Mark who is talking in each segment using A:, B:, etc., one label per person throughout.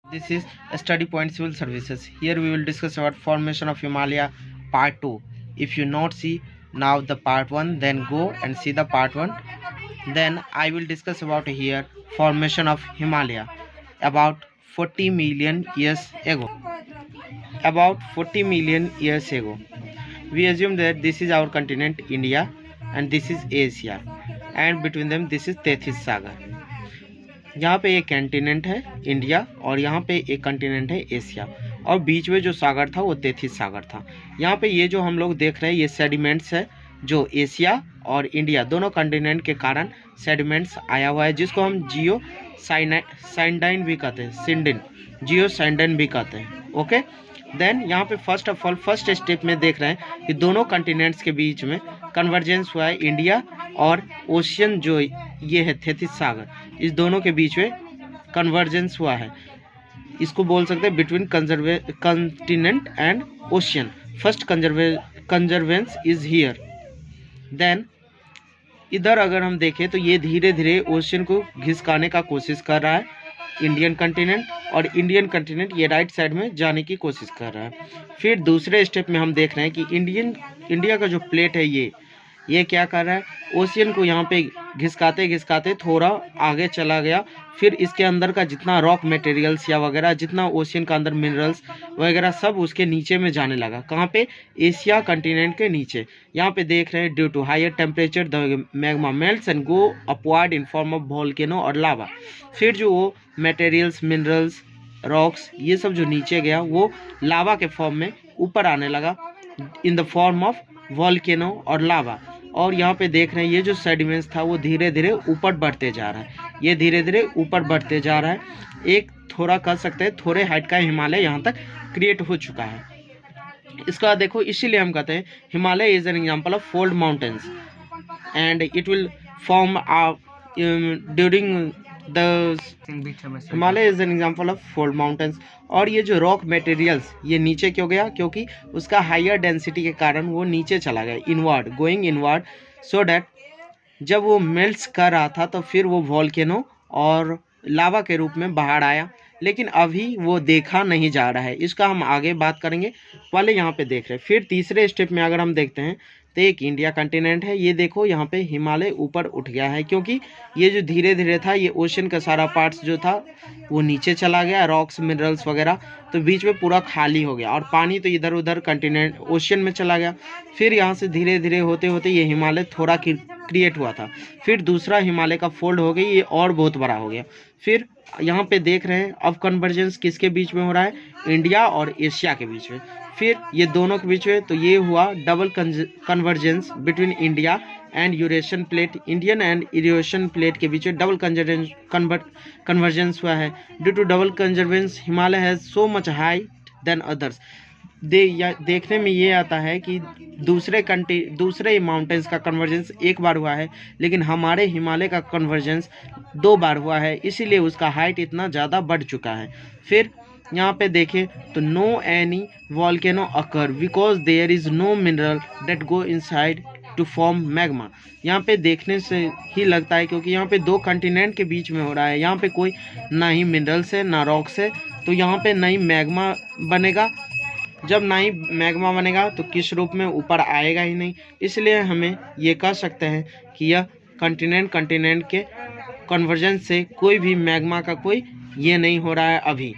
A: This is Study Point Civil Services. Here we will discuss about formation of Himalaya part 2. If you not see now the part 1, then go and see the part 1. Then I will discuss about here formation of Himalaya about 40 million years ago. About 40 million years ago. We assume that this is our continent India and this is Asia, and between them this is Tethys Sagar. यहाँ पे एक continent है India और यहाँ पे एक continent है Asia, और बीच में जो सागर था वो तेथिस सागर था। यहाँ पे ये जो हम लोग देख रहे हैं ये सेडिमेंट्स है जो एशिया और इंडिया दोनों कॉन्टिनेंट के कारण सेडिमेंट्स आया हुआ है, जिसको हम जियो सैंडाइन भी कहते हैं, सिंडिन जियो सैंडाइन भी कहते हैं। ओके, देन यहाँ पे first of all first step में देख रहे हैं कि दोनों कॉन्टिनेंट्स के बीच में कन्वर्जेंस हुआ है इंडिया और ओशियन जो ये है थेथिस सागर, इस दोनों के बीच में कन्वर्जेंस हुआ है। इसको बोल सकते हैं between continent and ocean. First convergence is here. Then इधर अगर हम देखें तो ये धीरे धीरे ओशियन को घिसकाने का कोशिश कर रहा है इंडियन कॉन्टिनेंट, और इंडियन कॉन्टिनेंट ये राइट साइड में जाने की कोशिश कर रहा है। फिर दूसरे स्टेप में हम देख रहे हैं कि इंडिया का जो प्लेट है ये क्या कर रहा है, ओशियन को यहाँ पे घिसकाते घिसकाते थोड़ा आगे चला गया। फिर इसके अंदर का जितना रॉक मटेरियल्स या वगैरह जितना ओशियन का अंदर मिनरल्स वगैरह सब उसके नीचे में जाने लगा। कहाँ पे? एशिया कॉन्टिनेंट के नीचे। यहाँ पे देख रहे हैं due to higher temperature the magma melts and go upward in form of volcano और लावा। फिर जो वो मटेरियल्स मिनरल्स रॉक्स ये सब जो नीचे गया वो लावा के फॉर्म में ऊपर आने लगा in the form of volcano और लावा। और यहाँ पे देख रहे हैं ये जो सेडिमेंट्स था वो धीरे धीरे ऊपर बढ़ते जा रहा है, ये धीरे धीरे ऊपर बढ़ते जा रहा है। एक थोड़ा कह सकते हैं थोड़े हाइट का हिमालय यहाँ तक क्रिएट हो चुका है। इसका देखो इसीलिए हम कहते हैं Himalaya is an example of fold mountains and it will form during the Himalaya is an example of fold mountains. और ये जो रॉक मटेरियल्स ये नीचे क्यों गया? क्योंकि उसका हायर डेंसिटी के कारण वो नीचे चला गया, inward going inward, so that जब वो मेल्ट्स कर रहा था तो फिर वो वोल्केनो और लावा के रूप में बाहर आया, लेकिन अभी वो देखा नहीं जा रहा है। इसका हम आगे बात करेंगे, पहले यहाँ पे देख रहे हैं। फिर तीसरे स्टेप में अगर हम देखते हैं तो एक इंडिया कॉन्टिनेंट है, ये देखो यहाँ पे हिमालय ऊपर उठ गया है, क्योंकि ये जो धीरे धीरे था ये ओशन का सारा पार्ट्स जो था वो नीचे चला गया, रॉक्स मिनरल्स वगैरह, तो बीच में पूरा खाली हो गया और पानी तो इधर उधर कॉन्टिनेंट ओशियन में चला गया। फिर यहाँ से धीरे धीरे होते होते ये हिमालय थोड़ा क्रिएट हुआ था, फिर दूसरा हिमालय का फोल्ड हो गई, ये और बहुत बड़ा हो गया। फिर यहाँ पे देख रहे हैं अब कन्वर्जेंस किसके बीच में हो रहा है? इंडिया और एशिया के बीच में। फिर ये दोनों के बीच में तो ये हुआ double convergence between India and Eurasian plate, Indian and Eurasian plate के बीच में डबल कन्वर्जेंस हुआ है। Due to double convergence Himalaya has so much height than others. देखने में ये आता है कि दूसरे माउंटेन्स का कन्वर्जेंस एक बार हुआ है, लेकिन हमारे हिमालय का कन्वर्जेंस 2 बार हुआ है, इसीलिए उसका हाइट इतना ज़्यादा बढ़ चुका है। फिर यहाँ पे देखें तो no any volcano occur because there is no mineral that go inside to form magma. यहाँ पे देखने से ही लगता है क्योंकि यहाँ पे 2 कॉन्टिनेंट के बीच में हो रहा है, यहाँ पे कोई ना ही मिनरल्स है ना रॉक्स है, तो यहाँ पे ना ही मैग्मा बनेगा। जब ना ही मैग्मा बनेगा तो किस रूप में ऊपर आएगा ही नहीं, इसलिए हमें ये कह सकते हैं कि यह कॉन्टिनेंट के कन्वर्जेंस से कोई भी मैग्मा का कोई ये नहीं हो रहा है अभी।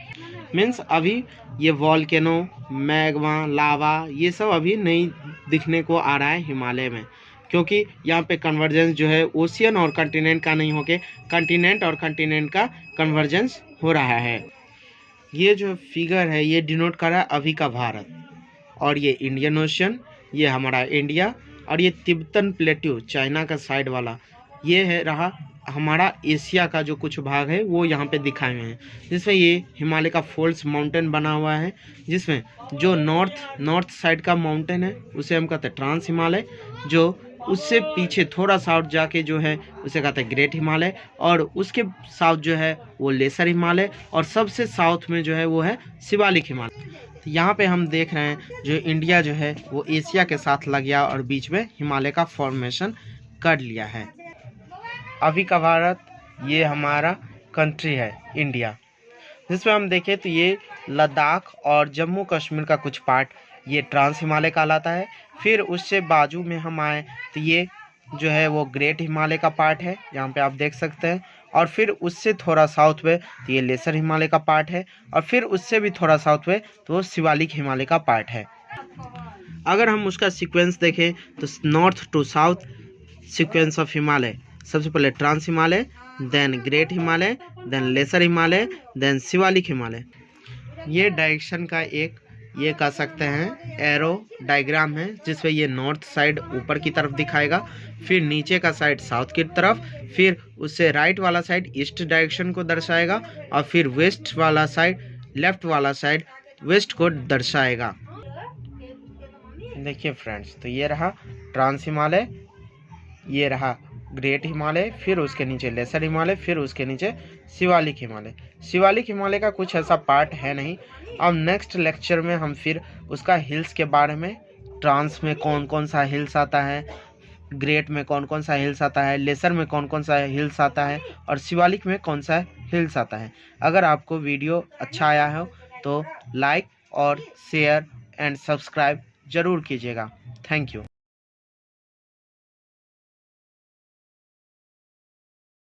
A: मीन्स अभी ये वॉल्केनो मैग्मा लावा ये सब अभी नहीं दिखने को आ रहा है हिमालय में, क्योंकि यहाँ पे कन्वर्जेंस जो है ओशियन और कॉन्टिनेंट का नहीं होके कॉन्टिनेंट और कॉन्टिनेंट का कन्वर्जेंस हो रहा है। ये जो फिगर है ये डिनोट कर रहा है अभी का भारत, और ये इंडियन ओशन, ये हमारा इंडिया, और ये तिब्बतन प्लेट्यू चाइना का साइड वाला ये है रहा हमारा एशिया का जो कुछ भाग है वो यहाँ पे दिखाए हुए हैं, जिसमें ये हिमालय का फोल्ड्स माउंटेन बना हुआ है, जिसमें जो नॉर्थ साइड का माउंटेन है उसे हम कहते हैं ट्रांस हिमालय, जो उससे पीछे थोड़ा साउथ जाके जो है उसे कहते हैं ग्रेट हिमालय, और उसके साउथ जो है वो लेसर हिमालय, और सबसे साउथ में जो है वो है शिवालिक हिमालय। तो यहाँ पे हम देख रहे हैं जो इंडिया जो है वो एशिया के साथ लग गया और बीच में हिमालय का फॉर्मेशन कर लिया है। अभी का भारत ये हमारा कंट्री है इंडिया, जिसमें हम देखें तो ये लद्दाख और जम्मू कश्मीर का कुछ पार्ट ये ट्रांस हिमालय कहलाता है। फिर उससे बाजू में हम आए तो ये जो है वो ग्रेट हिमालय का पार्ट है, यहाँ पे आप देख सकते हैं। और फिर उससे थोड़ा साउथ में तो ये लेसर हिमालय का पार्ट है। और फिर उससे भी थोड़ा साउथ में तो वो शिवालिक हिमालय का पार्ट है। अगर हम उसका सीक्वेंस देखें तो north to south sequence of Himalaya, सबसे पहले trans Himalaya, then great Himalaya, then lesser Himalaya, then Shivalik Himalaya. ये डायरेक्शन का एक ये कह सकते हैं एरो डायग्राम है, जिसमें ये नॉर्थ साइड ऊपर की तरफ दिखाएगा, फिर नीचे का साइड साउथ की तरफ, फिर उससे राइट वाला साइड ईस्ट डायरेक्शन को दर्शाएगा, और फिर वेस्ट वाला साइड लेफ्ट वाला साइड वेस्ट को दर्शाएगा। देखिए फ्रेंड्स, तो ये रहा ट्रांस हिमालय, ये रहा ग्रेट हिमालय, फिर उसके नीचे लेसर हिमालय, फिर उसके नीचे शिवालिक हिमालय। शिवालिक हिमालय का कुछ ऐसा पार्ट है नहीं। अब नेक्स्ट लेक्चर में हम फिर उसका हिल्स के बारे में, ट्रांस में कौन कौन सा हिल्स आता है, ग्रेट में कौन कौन सा हिल्स आता है, लेसर में कौन कौन सा हिल्स आता है, और शिवालिक में कौन सा हिल्स आता है। अगर आपको वीडियो अच्छा आया हो तो लाइक और शेयर एंड सब्सक्राइब ज़रूर कीजिएगा। Thank you.